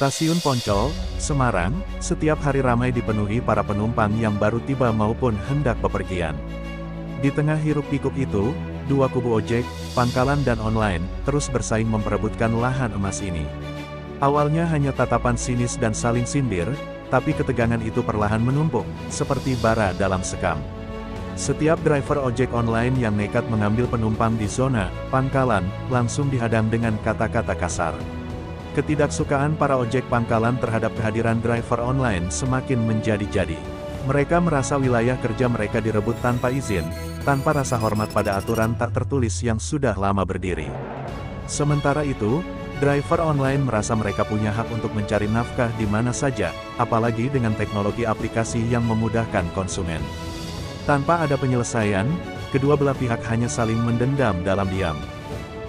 Stasiun Poncol, Semarang, setiap hari ramai dipenuhi para penumpang yang baru tiba maupun hendak bepergian. Di tengah hiruk-pikuk itu, dua kubu ojek, pangkalan dan online, terus bersaing memperebutkan lahan emas ini. Awalnya hanya tatapan sinis dan saling sindir, tapi ketegangan itu perlahan menumpuk, seperti bara dalam sekam. Setiap driver ojek online yang nekat mengambil penumpang di zona pangkalan, langsung dihadang dengan kata-kata kasar. Ketidaksukaan para ojek pangkalan terhadap kehadiran driver online semakin menjadi-jadi. Mereka merasa wilayah kerja mereka direbut tanpa izin, tanpa rasa hormat pada aturan tak tertulis yang sudah lama berdiri. Sementara itu, driver online merasa mereka punya hak untuk mencari nafkah di mana saja, apalagi dengan teknologi aplikasi yang memudahkan konsumen. Tanpa ada penyelesaian, kedua belah pihak hanya saling mendendam dalam diam.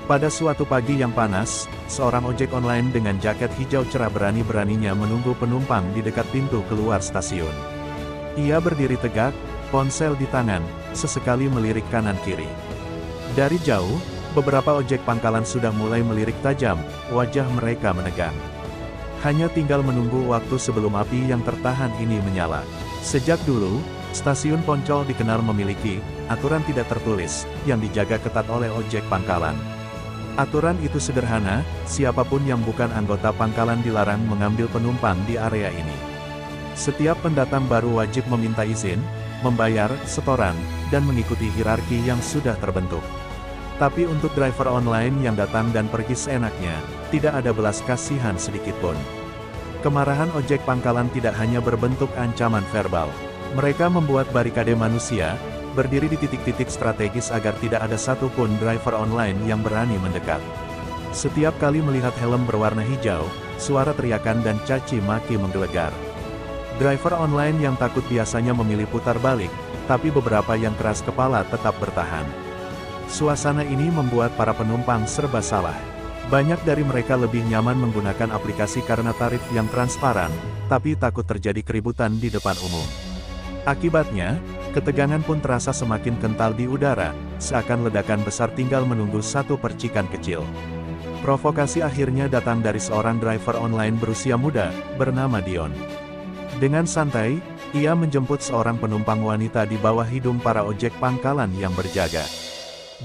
Pada suatu pagi yang panas, seorang ojek online dengan jaket hijau cerah berani-beraninya menunggu penumpang di dekat pintu keluar stasiun. Ia berdiri tegak, ponsel di tangan, sesekali melirik kanan-kiri. Dari jauh, beberapa ojek pangkalan sudah mulai melirik tajam, wajah mereka menegang. Hanya tinggal menunggu waktu sebelum api yang tertahan ini menyala. Sejak dulu, stasiun Poncol dikenal memiliki aturan tidak tertulis, yang dijaga ketat oleh ojek pangkalan. Aturan itu sederhana, siapapun yang bukan anggota pangkalan dilarang mengambil penumpang di area ini. Setiap pendatang baru wajib meminta izin, membayar setoran, dan mengikuti hierarki yang sudah terbentuk. Tapi untuk driver online yang datang dan pergi seenaknya, tidak ada belas kasihan sedikitpun. Kemarahan ojek pangkalan tidak hanya berbentuk ancaman verbal. Mereka membuat barikade manusia, berdiri di titik-titik strategis agar tidak ada satupun driver online yang berani mendekat. Setiap kali melihat helm berwarna hijau, suara teriakan dan caci maki menggelegar. Driver online yang takut biasanya memilih putar balik, tapi beberapa yang keras kepala tetap bertahan. Suasana ini membuat para penumpang serba salah. Banyak dari mereka lebih nyaman menggunakan aplikasi karena tarif yang transparan, tapi takut terjadi keributan di depan umum. Akibatnya, ketegangan pun terasa semakin kental di udara, seakan ledakan besar tinggal menunggu satu percikan kecil. Provokasi akhirnya datang dari seorang driver online berusia muda, bernama Dion. Dengan santai, ia menjemput seorang penumpang wanita di bawah hidung para ojek pangkalan yang berjaga.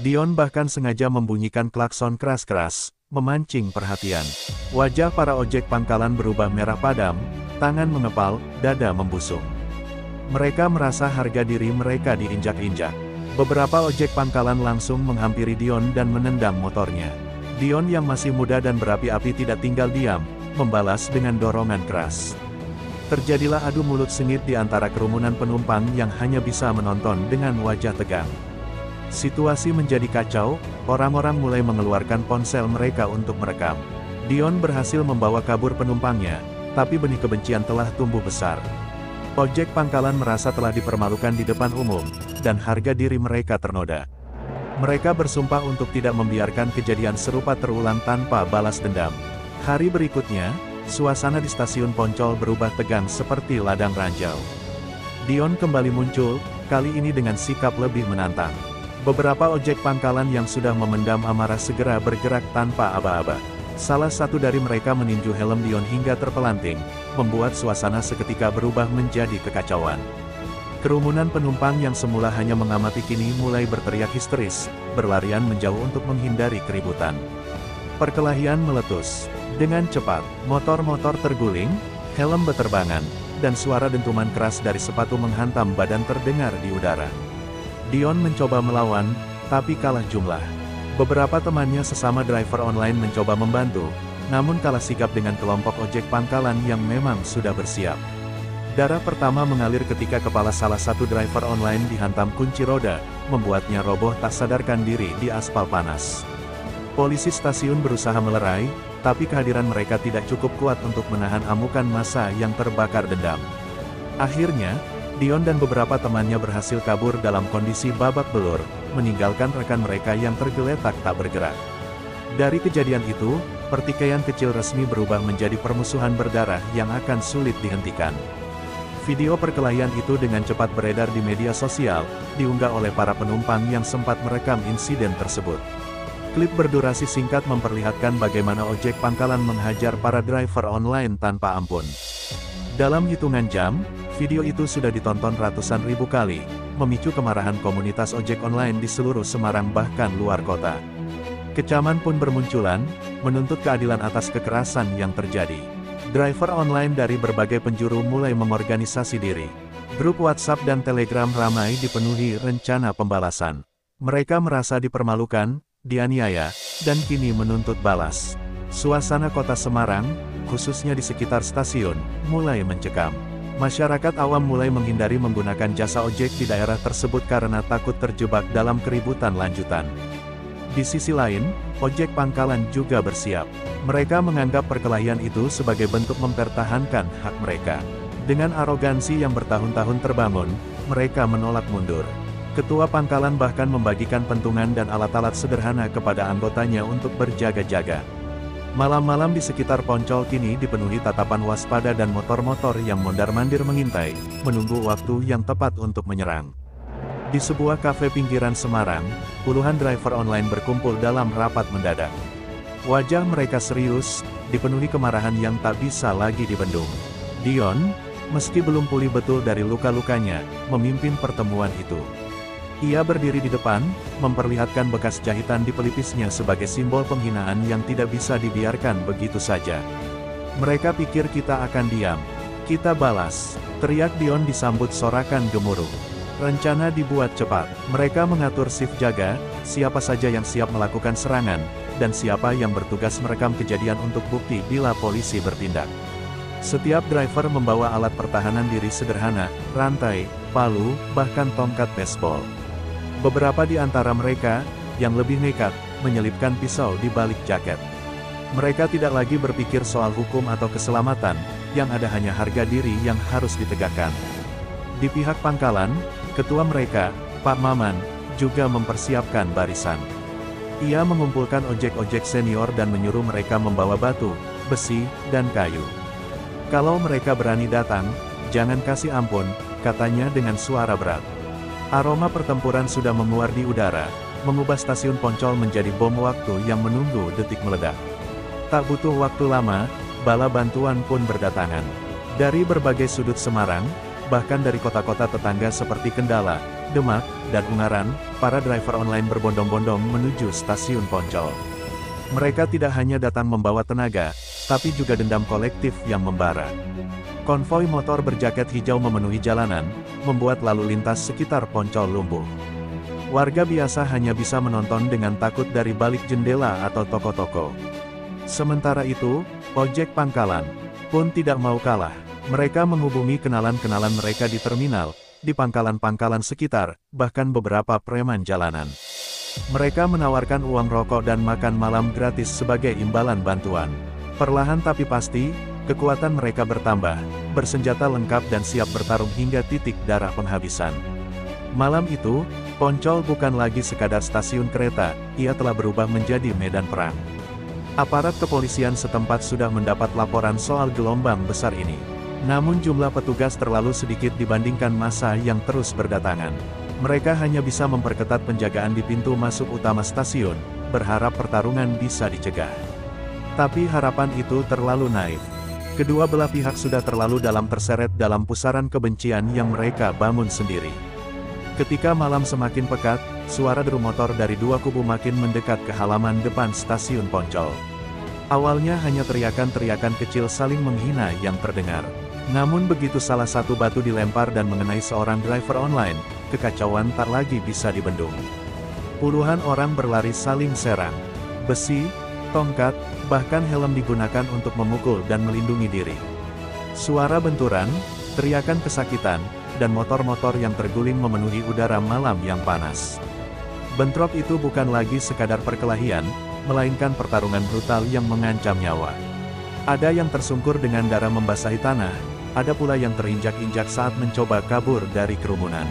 Dion bahkan sengaja membunyikan klakson keras-keras, memancing perhatian. Wajah para ojek pangkalan berubah merah padam, tangan mengepal, dada membusung. Mereka merasa harga diri mereka diinjak-injak. Beberapa ojek pangkalan langsung menghampiri Dion dan menendang motornya. Dion yang masih muda dan berapi-api tidak tinggal diam, membalas dengan dorongan keras. Terjadilah adu mulut sengit di antara kerumunan penumpang yang hanya bisa menonton dengan wajah tegang. Situasi menjadi kacau, orang-orang mulai mengeluarkan ponsel mereka untuk merekam. Dion berhasil membawa kabur penumpangnya, tapi benih kebencian telah tumbuh besar. Ojek pangkalan merasa telah dipermalukan di depan umum, dan harga diri mereka ternoda. Mereka bersumpah untuk tidak membiarkan kejadian serupa terulang tanpa balas dendam. Hari berikutnya, suasana di stasiun Poncol berubah tegang seperti ladang ranjau. Dion kembali muncul, kali ini dengan sikap lebih menantang. Beberapa ojek pangkalan yang sudah memendam amarah segera bergerak tanpa aba-aba. Salah satu dari mereka meninju helm Dion hingga terpelanting, membuat suasana seketika berubah menjadi kekacauan. Kerumunan penumpang yang semula hanya mengamati kini mulai berteriak histeris, berlarian menjauh untuk menghindari keributan. Perkelahian meletus. Dengan cepat, motor-motor terguling, helm beterbangan, dan suara dentuman keras dari sepatu menghantam badan terdengar di udara. Dion mencoba melawan, tapi kalah jumlah. Beberapa temannya sesama driver online mencoba membantu, namun kalah sigap dengan kelompok ojek pangkalan yang memang sudah bersiap. Darah pertama mengalir ketika kepala salah satu driver online dihantam kunci roda, membuatnya roboh tak sadarkan diri di aspal panas. Polisi stasiun berusaha melerai, tapi kehadiran mereka tidak cukup kuat untuk menahan amukan massa yang terbakar dendam. Akhirnya, Dion dan beberapa temannya berhasil kabur dalam kondisi babak belur, meninggalkan rekan mereka yang tergeletak tak bergerak. Dari kejadian itu, pertikaian kecil resmi berubah menjadi permusuhan berdarah yang akan sulit dihentikan. Video perkelahian itu dengan cepat beredar di media sosial, diunggah oleh para penumpang yang sempat merekam insiden tersebut. Klip berdurasi singkat memperlihatkan bagaimana ojek pangkalan menghajar para driver online tanpa ampun. Dalam hitungan jam, video itu sudah ditonton ratusan ribu kali, memicu kemarahan komunitas ojek online di seluruh Semarang bahkan luar kota. Kecaman pun bermunculan, menuntut keadilan atas kekerasan yang terjadi. Driver online dari berbagai penjuru mulai mengorganisasi diri. Grup WhatsApp dan Telegram ramai dipenuhi rencana pembalasan. Mereka merasa dipermalukan, dianiaya, dan kini menuntut balas. Suasana kota Semarang, khususnya di sekitar stasiun, mulai mencekam. Masyarakat awam mulai menghindari menggunakan jasa ojek di daerah tersebut karena takut terjebak dalam keributan lanjutan. Di sisi lain, ojek pangkalan juga bersiap. Mereka menganggap perkelahian itu sebagai bentuk mempertahankan hak mereka. Dengan arogansi yang bertahun-tahun terbangun, mereka menolak mundur. Ketua pangkalan bahkan membagikan pentungan dan alat-alat sederhana kepada anggotanya untuk berjaga-jaga. Malam-malam di sekitar Poncol kini dipenuhi tatapan waspada dan motor-motor yang mondar-mandir mengintai, menunggu waktu yang tepat untuk menyerang. Di sebuah kafe pinggiran Semarang, puluhan driver online berkumpul dalam rapat mendadak. Wajah mereka serius, dipenuhi kemarahan yang tak bisa lagi dibendung. Dion, meski belum pulih betul dari luka-lukanya, memimpin pertemuan itu. Ia berdiri di depan, memperlihatkan bekas jahitan di pelipisnya sebagai simbol penghinaan yang tidak bisa dibiarkan begitu saja. Mereka pikir kita akan diam. Kita balas, teriak Dion disambut sorakan gemuruh. Rencana dibuat cepat. Mereka mengatur shift jaga, siapa saja yang siap melakukan serangan, dan siapa yang bertugas merekam kejadian untuk bukti bila polisi bertindak. Setiap driver membawa alat pertahanan diri sederhana, rantai, palu, bahkan tongkat baseball. Beberapa di antara mereka, yang lebih nekat, menyelipkan pisau di balik jaket. Mereka tidak lagi berpikir soal hukum atau keselamatan, yang ada hanya harga diri yang harus ditegakkan. Di pihak pangkalan, ketua mereka, Pak Maman, juga mempersiapkan barisan. Ia mengumpulkan ojek-ojek senior dan menyuruh mereka membawa batu, besi, dan kayu. Kalau mereka berani datang, jangan kasih ampun, katanya dengan suara berat. Aroma pertempuran sudah menguar di udara, mengubah stasiun Poncol menjadi bom waktu yang menunggu detik meledak. Tak butuh waktu lama, bala bantuan pun berdatangan. Dari berbagai sudut Semarang, bahkan dari kota-kota tetangga seperti Kendala, Demak, dan Ungaran, para driver online berbondong-bondong menuju stasiun Poncol. Mereka tidak hanya datang membawa tenaga, tapi juga dendam kolektif yang membara. Konvoi motor berjaket hijau memenuhi jalanan, membuat lalu lintas sekitar Poncol lumpuh. Warga biasa hanya bisa menonton dengan takut dari balik jendela atau toko-toko. Sementara itu, ojek pangkalan pun tidak mau kalah. Mereka menghubungi kenalan-kenalan mereka di terminal, di pangkalan-pangkalan sekitar, bahkan beberapa preman jalanan. Mereka menawarkan uang rokok dan makan malam gratis sebagai imbalan bantuan. Perlahan tapi pasti, kekuatan mereka bertambah, bersenjata lengkap dan siap bertarung hingga titik darah penghabisan. Malam itu, Poncol bukan lagi sekadar stasiun kereta, ia telah berubah menjadi medan perang. Aparat kepolisian setempat sudah mendapat laporan soal gelombang besar ini. Namun jumlah petugas terlalu sedikit dibandingkan massa yang terus berdatangan. Mereka hanya bisa memperketat penjagaan di pintu masuk utama stasiun, berharap pertarungan bisa dicegah. Tapi harapan itu terlalu naif. Kedua belah pihak sudah terlalu terseret dalam pusaran kebencian yang mereka bangun sendiri. Ketika malam semakin pekat, suara deru motor dari dua kubu makin mendekat ke halaman depan stasiun Poncol. Awalnya hanya teriakan-teriakan kecil saling menghina yang terdengar. Namun begitu salah satu batu dilempar dan mengenai seorang driver online, kekacauan tak lagi bisa dibendung. Puluhan orang berlari saling serang. Besi, tongkat, bahkan helm digunakan untuk memukul dan melindungi diri. Suara benturan, teriakan kesakitan, dan motor-motor yang terguling memenuhi udara malam yang panas. Bentrok itu bukan lagi sekadar perkelahian, melainkan pertarungan brutal yang mengancam nyawa. Ada yang tersungkur dengan darah membasahi tanah, ada pula yang terinjak-injak saat mencoba kabur dari kerumunan.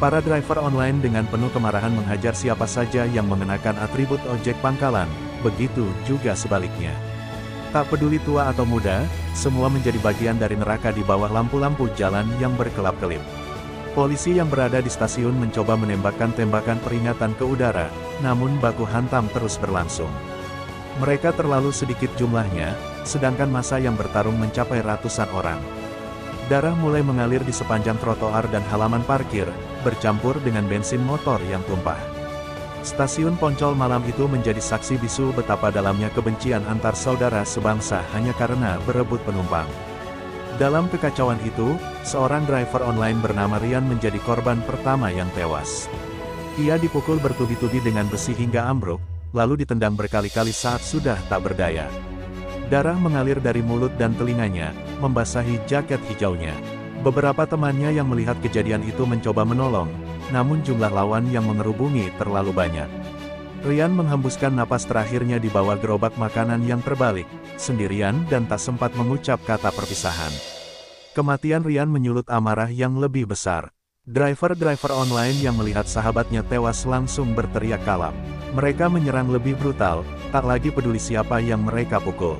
Para driver online dengan penuh kemarahan menghajar siapa saja yang mengenakan atribut ojek pangkalan, begitu juga sebaliknya. Tak peduli tua atau muda, semua menjadi bagian dari neraka di bawah lampu-lampu jalan yang berkelap-kelip. Polisi yang berada di stasiun mencoba menembakkan tembakan peringatan ke udara, namun baku hantam terus berlangsung. Mereka terlalu sedikit jumlahnya, sedangkan massa yang bertarung mencapai ratusan orang. Darah mulai mengalir di sepanjang trotoar dan halaman parkir, bercampur dengan bensin motor yang tumpah. Stasiun Poncol malam itu menjadi saksi bisu betapa dalamnya kebencian antar saudara sebangsa hanya karena berebut penumpang. Dalam kekacauan itu, seorang driver online bernama Rian menjadi korban pertama yang tewas. Ia dipukul bertubi-tubi dengan besi hingga ambruk, lalu ditendang berkali-kali saat sudah tak berdaya. Darah mengalir dari mulut dan telinganya, membasahi jaket hijaunya. Beberapa temannya yang melihat kejadian itu mencoba menolong, namun jumlah lawan yang mengerubungi terlalu banyak. Rian menghembuskan napas terakhirnya di bawah gerobak makanan yang terbalik, sendirian dan tak sempat mengucap kata perpisahan. Kematian Rian menyulut amarah yang lebih besar. Driver-driver online yang melihat sahabatnya tewas langsung berteriak kalap. Mereka menyerang lebih brutal, tak lagi peduli siapa yang mereka pukul.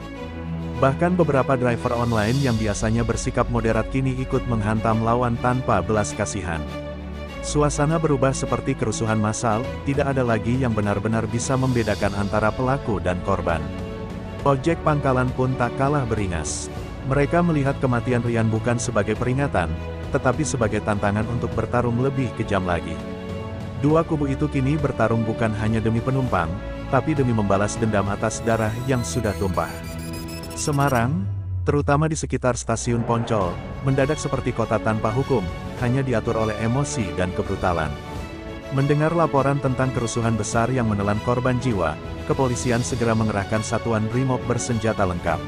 Bahkan beberapa driver online yang biasanya bersikap moderat kini ikut menghantam lawan tanpa belas kasihan. Suasana berubah seperti kerusuhan massal, tidak ada lagi yang benar-benar bisa membedakan antara pelaku dan korban. Ojek pangkalan pun tak kalah beringas. Mereka melihat kematian Rian bukan sebagai peringatan, tetapi sebagai tantangan untuk bertarung lebih kejam lagi. Dua kubu itu kini bertarung bukan hanya demi penumpang, tapi demi membalas dendam atas darah yang sudah tumpah. Semarang, terutama di sekitar stasiun Poncol, mendadak seperti kota tanpa hukum, hanya diatur oleh emosi dan kebrutalan. Mendengar laporan tentang kerusuhan besar yang menelan korban jiwa, kepolisian segera mengerahkan satuan Brimob bersenjata lengkap.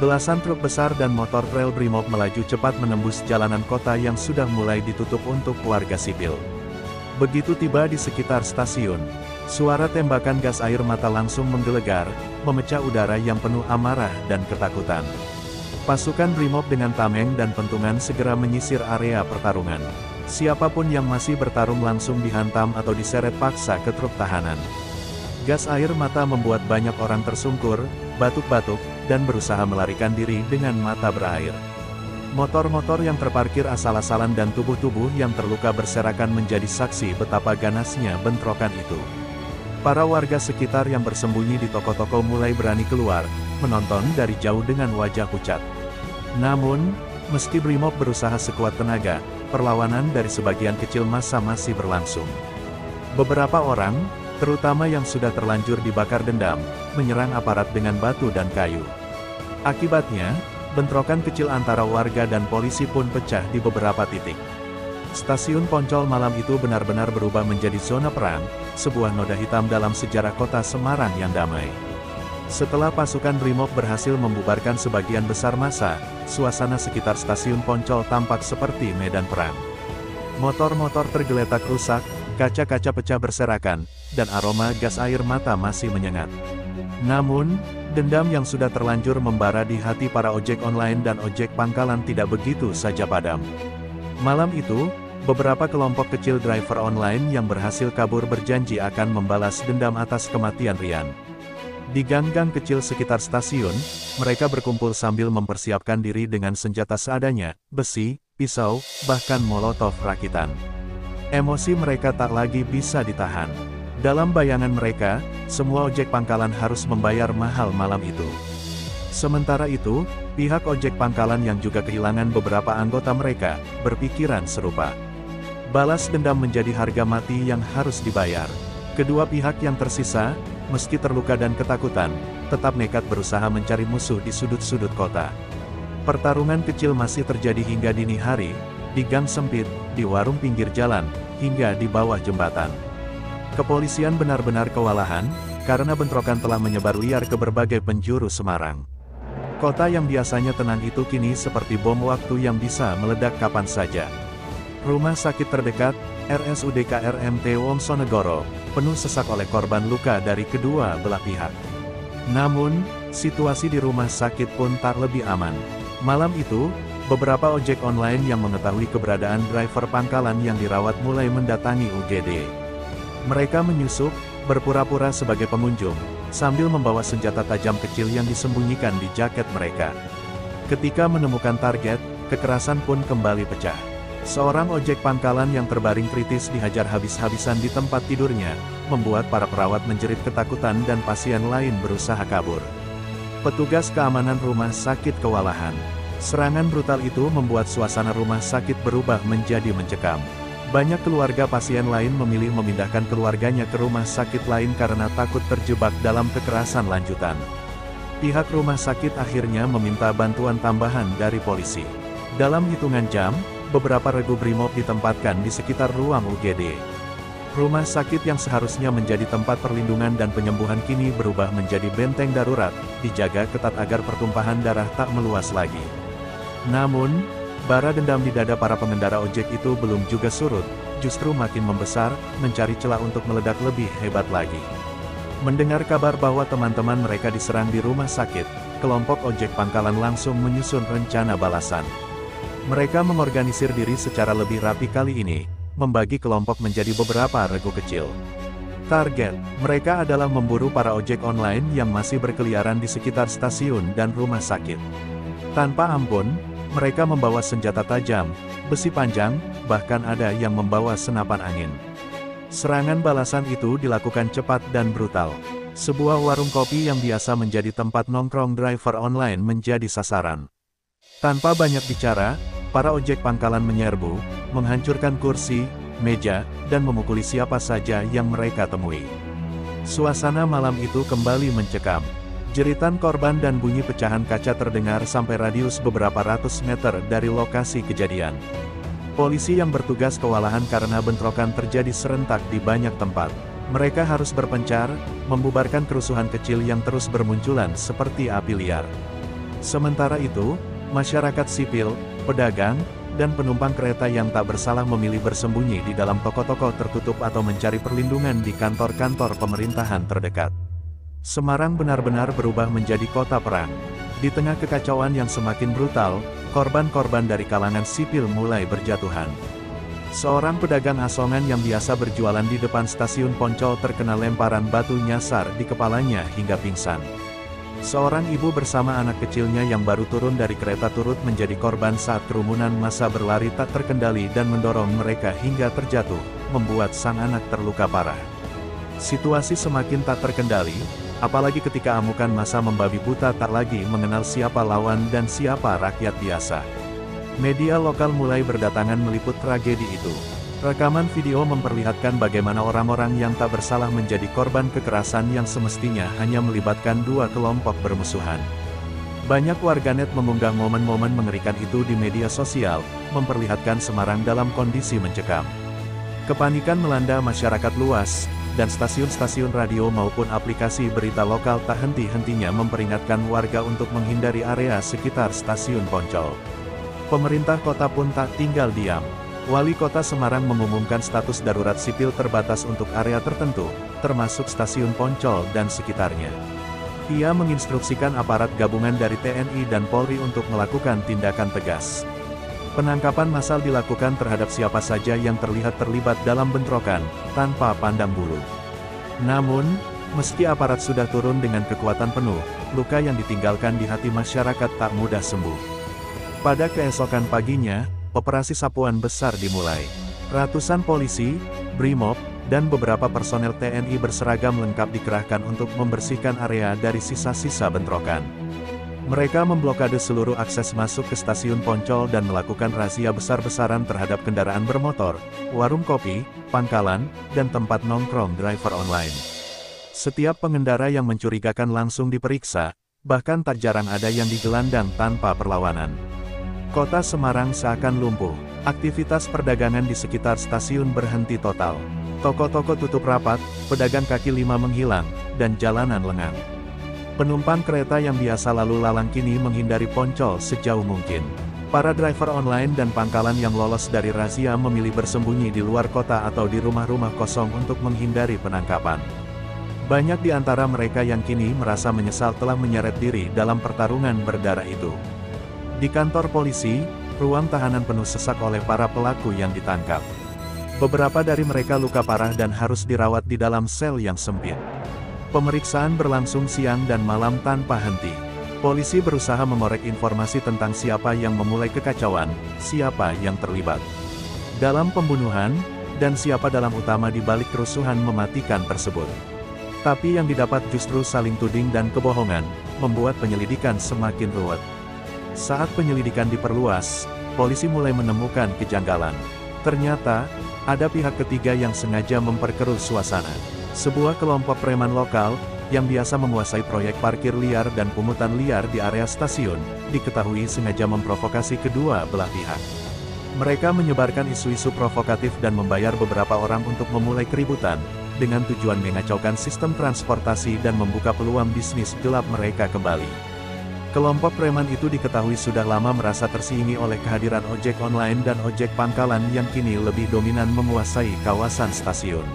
Belasan truk besar dan motor trail Brimob melaju cepat menembus jalanan kota yang sudah mulai ditutup untuk warga sipil. Begitu tiba di sekitar stasiun, suara tembakan gas air mata langsung menggelegar, memecah udara yang penuh amarah dan ketakutan. Pasukan Brimob dengan tameng dan pentungan segera menyisir area pertarungan. Siapapun yang masih bertarung langsung dihantam atau diseret paksa ke truk tahanan. Gas air mata membuat banyak orang tersungkur, batuk-batuk, dan berusaha melarikan diri dengan mata berair. Motor-motor yang terparkir asal-asalan dan tubuh-tubuh yang terluka berserakan menjadi saksi betapa ganasnya bentrokan itu. Para warga sekitar yang bersembunyi di toko-toko mulai berani keluar, menonton dari jauh dengan wajah pucat. Namun, meski Brimob berusaha sekuat tenaga, perlawanan dari sebagian kecil massa masih berlangsung. Beberapa orang, terutama yang sudah terlanjur dibakar dendam, menyerang aparat dengan batu dan kayu. Akibatnya, bentrokan kecil antara warga dan polisi pun pecah di beberapa titik. Stasiun Poncol malam itu benar-benar berubah menjadi zona perang, sebuah noda hitam dalam sejarah kota Semarang yang damai. Setelah pasukan Brimob berhasil membubarkan sebagian besar massa, suasana sekitar stasiun Poncol tampak seperti medan perang. Motor-motor tergeletak rusak, kaca-kaca pecah berserakan, dan aroma gas air mata masih menyengat. Namun, dendam yang sudah terlanjur membara di hati para ojek online dan ojek pangkalan tidak begitu saja padam. Malam itu, beberapa kelompok kecil driver online yang berhasil kabur berjanji akan membalas dendam atas kematian Rian. Di gang-gang kecil sekitar stasiun, mereka berkumpul sambil mempersiapkan diri dengan senjata seadanya, besi, pisau, bahkan molotov rakitan. Emosi mereka tak lagi bisa ditahan. Dalam bayangan mereka, semua ojek pangkalan harus membayar mahal malam itu. Sementara itu, pihak ojek pangkalan yang juga kehilangan beberapa anggota mereka, berpikiran serupa. Balas dendam menjadi harga mati yang harus dibayar. Kedua pihak yang tersisa, meski terluka dan ketakutan, tetap nekat berusaha mencari musuh di sudut-sudut kota. Pertarungan kecil masih terjadi hingga dini hari, di gang sempit, di warung pinggir jalan, hingga di bawah jembatan. Kepolisian benar-benar kewalahan, karena bentrokan telah menyebar liar ke berbagai penjuru Semarang. Kota yang biasanya tenang itu kini seperti bom waktu yang bisa meledak kapan saja. Rumah sakit terdekat, RSUD KRMT Wongsonegoro, penuh sesak oleh korban luka dari kedua belah pihak. Namun, situasi di rumah sakit pun tak lebih aman. Malam itu, beberapa ojek online yang mengetahui keberadaan driver pangkalan yang dirawat mulai mendatangi UGD. Mereka menyusup, berpura-pura sebagai pengunjung, sambil membawa senjata tajam kecil yang disembunyikan di jaket mereka. Ketika menemukan target, kekerasan pun kembali pecah. Seorang ojek pangkalan yang terbaring kritis dihajar habis-habisan di tempat tidurnya, membuat para perawat menjerit ketakutan dan pasien lain berusaha kabur. Petugas keamanan rumah sakit kewalahan. Serangan brutal itu membuat suasana rumah sakit berubah menjadi mencekam. Banyak keluarga pasien lain memilih memindahkan keluarganya ke rumah sakit lain karena takut terjebak dalam kekerasan lanjutan. Pihak rumah sakit akhirnya meminta bantuan tambahan dari polisi. Dalam hitungan jam, beberapa regu BRIMOB ditempatkan di sekitar ruang UGD. Rumah sakit yang seharusnya menjadi tempat perlindungan dan penyembuhan kini berubah menjadi benteng darurat, dijaga ketat agar pertumpahan darah tak meluas lagi. Namun, bara dendam di dada para pengendara ojek itu belum juga surut, justru makin membesar, mencari celah untuk meledak lebih hebat lagi. Mendengar kabar bahwa teman-teman mereka diserang di rumah sakit, kelompok ojek pangkalan langsung menyusun rencana balasan. Mereka mengorganisir diri secara lebih rapi kali ini, membagi kelompok menjadi beberapa regu kecil. Target mereka adalah memburu para ojek online yang masih berkeliaran di sekitar stasiun dan rumah sakit. Tanpa ampun, mereka membawa senjata tajam, besi panjang, bahkan ada yang membawa senapan angin. Serangan balasan itu dilakukan cepat dan brutal. Sebuah warung kopi yang biasa menjadi tempat nongkrong driver online menjadi sasaran. Tanpa banyak bicara, para ojek pangkalan menyerbu, menghancurkan kursi, meja, dan memukuli siapa saja yang mereka temui. Suasana malam itu kembali mencekam. Jeritan korban dan bunyi pecahan kaca terdengar sampai radius beberapa ratus meter dari lokasi kejadian. Polisi yang bertugas kewalahan karena bentrokan terjadi serentak di banyak tempat. Mereka harus berpencar, membubarkan kerusuhan kecil yang terus bermunculan seperti api liar. Sementara itu, masyarakat sipil, pedagang, dan penumpang kereta yang tak bersalah memilih bersembunyi di dalam toko-toko tertutup atau mencari perlindungan di kantor-kantor pemerintahan terdekat. Semarang benar-benar berubah menjadi kota perang. Di tengah kekacauan yang semakin brutal, korban-korban dari kalangan sipil mulai berjatuhan. Seorang pedagang asongan yang biasa berjualan di depan stasiun Poncol terkena lemparan batu nyasar di kepalanya hingga pingsan. Seorang ibu bersama anak kecilnya yang baru turun dari kereta turut menjadi korban saat kerumunan massa berlari tak terkendali dan mendorong mereka hingga terjatuh, membuat sang anak terluka parah. Situasi semakin tak terkendali, apalagi ketika amukan massa membabi buta tak lagi mengenal siapa lawan dan siapa rakyat biasa. Media lokal mulai berdatangan meliput tragedi itu. Rekaman video memperlihatkan bagaimana orang-orang yang tak bersalah menjadi korban kekerasan yang semestinya hanya melibatkan dua kelompok bermusuhan. Banyak warganet mengunggah momen-momen mengerikan itu di media sosial, memperlihatkan Semarang dalam kondisi mencekam. Kepanikan melanda masyarakat luas, dan stasiun-stasiun radio maupun aplikasi berita lokal tak henti-hentinya memperingatkan warga untuk menghindari area sekitar stasiun Poncol. Pemerintah kota pun tak tinggal diam. Wali Kota Semarang mengumumkan status darurat sipil terbatas untuk area tertentu, termasuk stasiun Poncol dan sekitarnya. Ia menginstruksikan aparat gabungan dari TNI dan Polri untuk melakukan tindakan tegas. Penangkapan massal dilakukan terhadap siapa saja yang terlihat terlibat dalam bentrokan, tanpa pandang bulu. Namun, meski aparat sudah turun dengan kekuatan penuh, luka yang ditinggalkan di hati masyarakat tak mudah sembuh. Pada keesokan paginya, operasi sapuan besar dimulai. Ratusan polisi, BRIMOB, dan beberapa personel TNI berseragam lengkap dikerahkan untuk membersihkan area dari sisa-sisa bentrokan. Mereka memblokade seluruh akses masuk ke stasiun Poncol dan melakukan razia besar-besaran terhadap kendaraan bermotor, warung kopi, pangkalan, dan tempat nongkrong driver online. Setiap pengendara yang mencurigakan langsung diperiksa, bahkan tak jarang ada yang digelandang tanpa perlawanan. Kota Semarang seakan lumpuh. Aktivitas perdagangan di sekitar stasiun berhenti total. Toko-toko tutup rapat, pedagang kaki lima menghilang, dan jalanan lengang. Penumpang kereta yang biasa lalu lalang kini menghindari Poncol sejauh mungkin. Para driver online dan pangkalan yang lolos dari razia memilih bersembunyi di luar kota atau di rumah-rumah kosong untuk menghindari penangkapan. Banyak di antara mereka yang kini merasa menyesal telah menyeret diri dalam pertarungan berdarah itu. Di kantor polisi, ruang tahanan penuh sesak oleh para pelaku yang ditangkap. Beberapa dari mereka luka parah dan harus dirawat di dalam sel yang sempit. Pemeriksaan berlangsung siang dan malam tanpa henti. Polisi berusaha mengorek informasi tentang siapa yang memulai kekacauan, siapa yang terlibat. dalam pembunuhan, dan siapa dalang utama di balik kerusuhan mematikan tersebut. Tapi yang didapat justru saling tuding dan kebohongan, membuat penyelidikan semakin ruwet. Saat penyelidikan diperluas, polisi mulai menemukan kejanggalan. Ternyata, ada pihak ketiga yang sengaja memperkeruh suasana. Sebuah kelompok preman lokal, yang biasa menguasai proyek parkir liar dan pungutan liar di area stasiun, diketahui sengaja memprovokasi kedua belah pihak. Mereka menyebarkan isu-isu provokatif dan membayar beberapa orang untuk memulai keributan, dengan tujuan mengacaukan sistem transportasi dan membuka peluang bisnis gelap mereka kembali. Kelompok preman itu diketahui sudah lama merasa tersingi oleh kehadiran ojek online dan ojek pangkalan yang kini lebih dominan menguasai kawasan stasiun.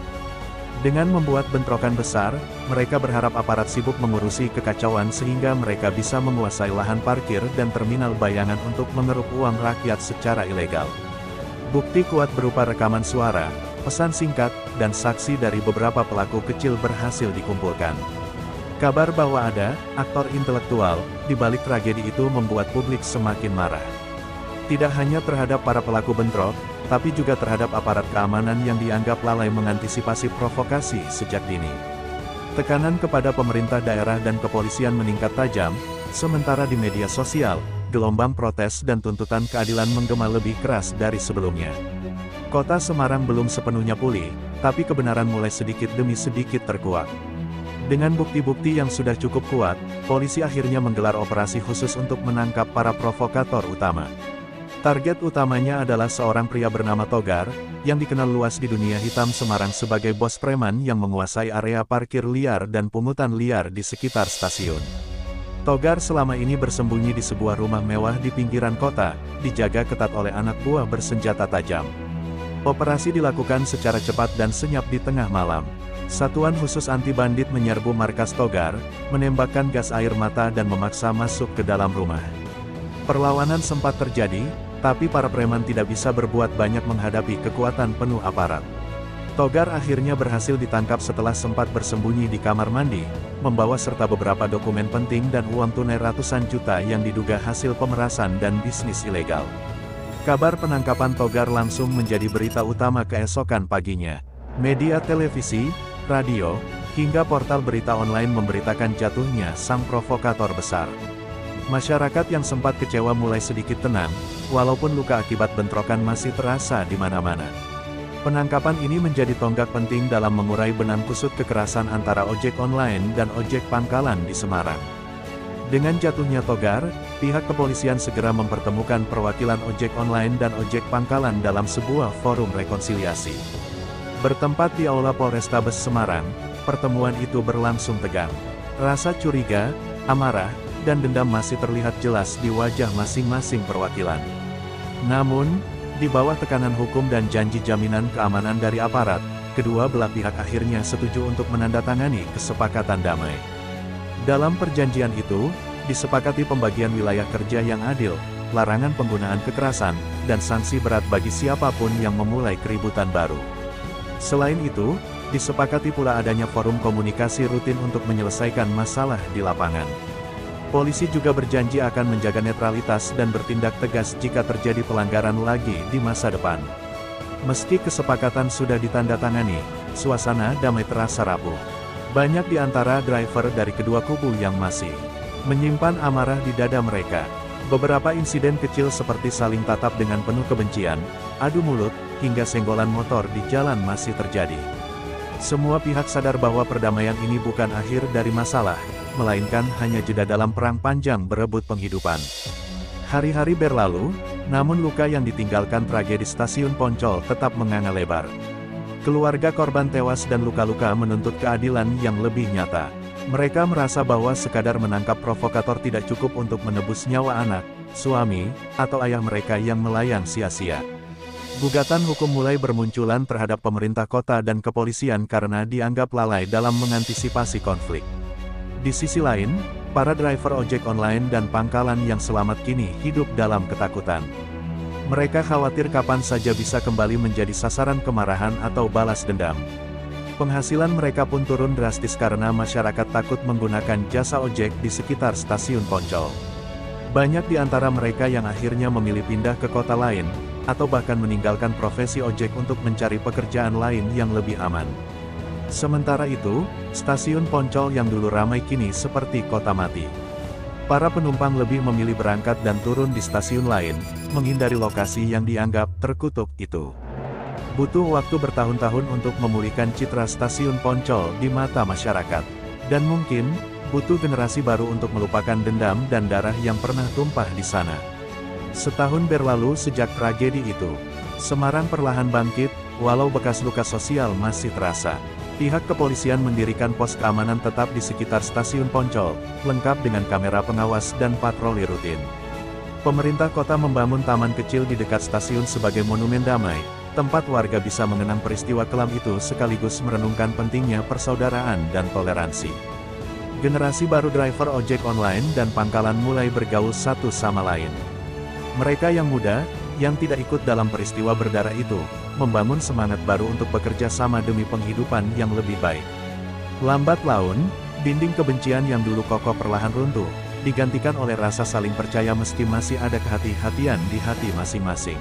Dengan membuat bentrokan besar, mereka berharap aparat sibuk mengurusi kekacauan sehingga mereka bisa menguasai lahan parkir dan terminal bayangan untuk mengeruk uang rakyat secara ilegal. Bukti kuat berupa rekaman suara, pesan singkat, dan saksi dari beberapa pelaku kecil berhasil dikumpulkan. Kabar bahwa ada aktor intelektual di balik tragedi itu membuat publik semakin marah. Tidak hanya terhadap para pelaku bentrok, tapi juga terhadap aparat keamanan yang dianggap lalai mengantisipasi provokasi sejak dini. Tekanan kepada pemerintah daerah dan kepolisian meningkat tajam, sementara di media sosial, gelombang protes dan tuntutan keadilan menggema lebih keras dari sebelumnya. Kota Semarang belum sepenuhnya pulih, tapi kebenaran mulai sedikit demi sedikit terkuak. Dengan bukti-bukti yang sudah cukup kuat, polisi akhirnya menggelar operasi khusus untuk menangkap para provokator utama. Target utamanya adalah seorang pria bernama Togar, yang dikenal luas di dunia hitam Semarang sebagai bos preman yang menguasai area parkir liar dan pungutan liar di sekitar stasiun. Togar selama ini bersembunyi di sebuah rumah mewah di pinggiran kota, dijaga ketat oleh anak buah bersenjata tajam. Operasi dilakukan secara cepat dan senyap di tengah malam. Satuan khusus anti bandit menyerbu markas Togar, menembakkan gas air mata dan memaksa masuk ke dalam rumah. Perlawanan sempat terjadi, tapi para preman tidak bisa berbuat banyak menghadapi kekuatan penuh aparat. Togar akhirnya berhasil ditangkap setelah sempat bersembunyi di kamar mandi, membawa serta beberapa dokumen penting dan uang tunai ratusan juta yang diduga hasil pemerasan dan bisnis ilegal. Kabar penangkapan Togar langsung menjadi berita utama keesokan paginya. Media televisi, radio, hingga portal berita online memberitakan jatuhnya sang provokator besar. Masyarakat yang sempat kecewa mulai sedikit tenang, walaupun luka akibat bentrokan masih terasa di mana-mana. Penangkapan ini menjadi tonggak penting dalam mengurai benang kusut kekerasan antara ojek online dan ojek pangkalan di Semarang. Dengan jatuhnya Togar, pihak kepolisian segera mempertemukan perwakilan ojek online dan ojek pangkalan dalam sebuah forum rekonsiliasi. Bertempat di Aula Polrestabes Semarang, pertemuan itu berlangsung tegang. Rasa curiga, amarah, dan dendam masih terlihat jelas di wajah masing-masing perwakilan. Namun, di bawah tekanan hukum dan janji jaminan keamanan dari aparat, kedua belah pihak akhirnya setuju untuk menandatangani kesepakatan damai. Dalam perjanjian itu, disepakati pembagian wilayah kerja yang adil, larangan penggunaan kekerasan, dan sanksi berat bagi siapapun yang memulai keributan baru. Selain itu, disepakati pula adanya forum komunikasi rutin untuk menyelesaikan masalah di lapangan. Polisi juga berjanji akan menjaga netralitas dan bertindak tegas jika terjadi pelanggaran lagi di masa depan. Meski kesepakatan sudah ditandatangani, suasana damai terasa rapuh. Banyak di antara driver dari kedua kubu yang masih menyimpan amarah di dada mereka. Beberapa insiden kecil seperti saling tatap dengan penuh kebencian, adu mulut, hingga senggolan motor di jalan masih terjadi. Semua pihak sadar bahwa perdamaian ini bukan akhir dari masalah, melainkan hanya jeda dalam perang panjang berebut penghidupan. Hari-hari berlalu, namun luka yang ditinggalkan tragedi stasiun Poncol tetap menganga lebar. Keluarga korban tewas dan luka-luka menuntut keadilan yang lebih nyata. Mereka merasa bahwa sekadar menangkap provokator tidak cukup untuk menebus nyawa anak, suami, atau ayah mereka yang melayang sia-sia. Gugatan hukum mulai bermunculan terhadap pemerintah kota dan kepolisian karena dianggap lalai dalam mengantisipasi konflik. Di sisi lain, para driver ojek online dan pangkalan yang selamat kini hidup dalam ketakutan. Mereka khawatir kapan saja bisa kembali menjadi sasaran kemarahan atau balas dendam. Penghasilan mereka pun turun drastis karena masyarakat takut menggunakan jasa ojek di sekitar stasiun Poncol. Banyak di antara mereka yang akhirnya memilih pindah ke kota lain, atau bahkan meninggalkan profesi ojek untuk mencari pekerjaan lain yang lebih aman. Sementara itu, stasiun Poncol yang dulu ramai kini seperti kota mati. Para penumpang lebih memilih berangkat dan turun di stasiun lain, menghindari lokasi yang dianggap terkutuk itu. Butuh waktu bertahun-tahun untuk memulihkan citra stasiun Poncol di mata masyarakat. Dan mungkin, butuh generasi baru untuk melupakan dendam dan darah yang pernah tumpah di sana. Setahun berlalu sejak tragedi itu, Semarang perlahan bangkit, walau bekas luka sosial masih terasa. Pihak kepolisian mendirikan pos keamanan tetap di sekitar stasiun Poncol, lengkap dengan kamera pengawas dan patroli rutin. Pemerintah kota membangun taman kecil di dekat stasiun sebagai monumen damai, tempat warga bisa mengenang peristiwa kelam itu sekaligus merenungkan pentingnya persaudaraan dan toleransi. Generasi baru driver ojek online dan pangkalan mulai bergaul satu sama lain. Mereka yang muda, yang tidak ikut dalam peristiwa berdarah itu, membangun semangat baru untuk bekerja sama demi penghidupan yang lebih baik. Lambat laun, dinding kebencian yang dulu kokoh perlahan runtuh, digantikan oleh rasa saling percaya meski masih ada kehati-hatian di hati masing-masing.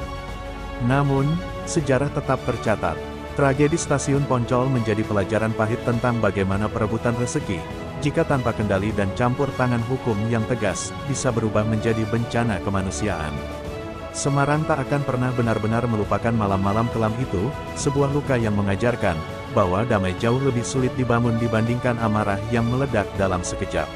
Namun, sejarah tetap tercatat. Tragedi stasiun Poncol menjadi pelajaran pahit tentang bagaimana perebutan rezeki, jika tanpa kendali dan campur tangan hukum yang tegas, bisa berubah menjadi bencana kemanusiaan. Semarang tak akan pernah benar-benar melupakan malam-malam kelam itu, sebuah luka yang mengajarkan, bahwa damai jauh lebih sulit dibangun dibandingkan amarah yang meledak dalam sekejap.